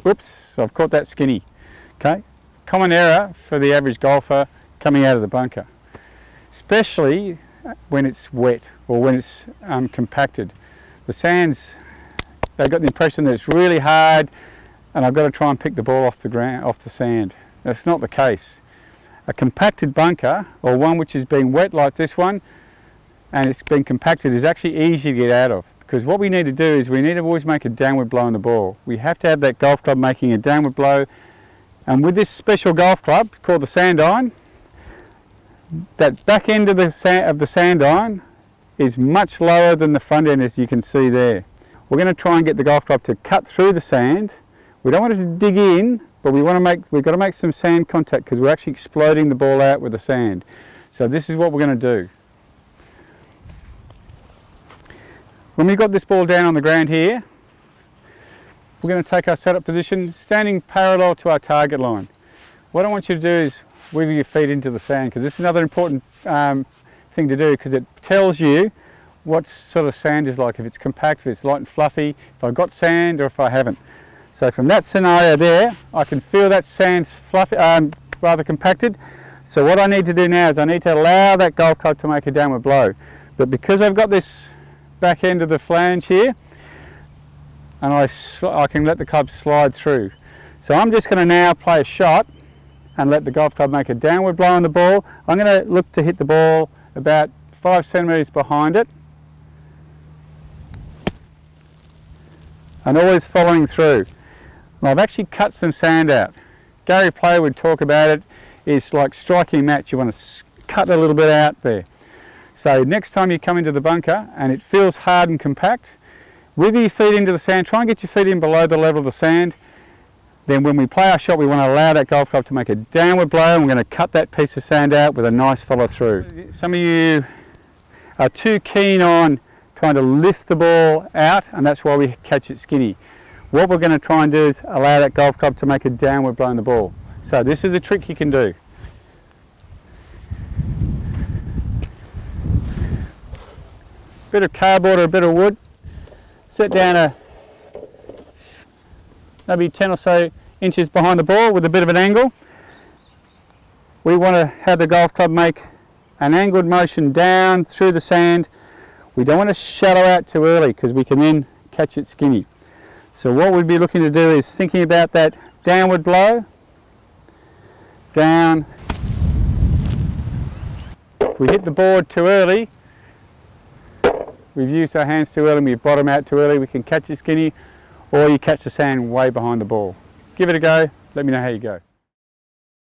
Oops, I've caught that skinny. Okay, common error for the average golfer coming out of the bunker, especially when it's wet or when it's compacted. The sands, they got the impression that it's really hard and I've got to try and pick the ball off the ground, off the sand. That's not the case. A compacted bunker, or one which has been wet like this one and it's been compacted, is actually easy to get out of, because what we need to do is we need to always make a downward blow on the ball. We have to have that golf club making a downward blow, and with this special golf club called the sand iron, that back end of the sand iron is much lower than the front end, as you can see there. We're going to try and get the golf club to cut through the sand. We don't want it to dig in, but we've got to make some sand contact, because we're actually exploding the ball out with the sand. So this is what we're going to do. When we've got this ball down on the ground here, we're going to take our setup position standing parallel to our target line. What I want you to do is wiggle your feet into the sand, because this is another important thing to do, because it tells you what sort of sand is like, if it's compact, if it's light and fluffy, if I've got sand or if I haven't. So from that scenario there, I can feel that sand's fluffy, rather compacted. So what I need to do now is I need to allow that golf club to make a downward blow. But because I've got this back end of the flange here, and I can let the club slide through. So I'm just going to now play a shot and let the golf club make a downward blow on the ball. I'm going to look to hit the ball about 5 centimetres behind it, and always following through. And I've actually cut some sand out. Gary Player would talk about it. It's like striking a match. You want to cut a little bit out there. So next time you come into the bunker and it feels hard and compact, wiggle your feet into the sand. Try and get your feet in below the level of the sand. Then when we play our shot, we want to allow that golf club to make a downward blow, and we're going to cut that piece of sand out with a nice follow through. Some of you are too keen on trying to lift the ball out, and that's why we catch it skinny. What we're going to try and do is allow that golf club to make a downward blow on the ball. So this is a trick you can do. Bit of cardboard or a bit of wood, set down maybe 10 or so inches behind the ball with a bit of an angle. We want to have the golf club make an angled motion down through the sand. We don't want to shallow out too early, because we can then catch it skinny. So what we'd be looking to do is thinking about that downward blow, down. If we hit the board too early, we've used our hands too early and we bottom out too early, we can catch it skinny, or you catch the sand way behind the ball. Give it a go, let me know how you go.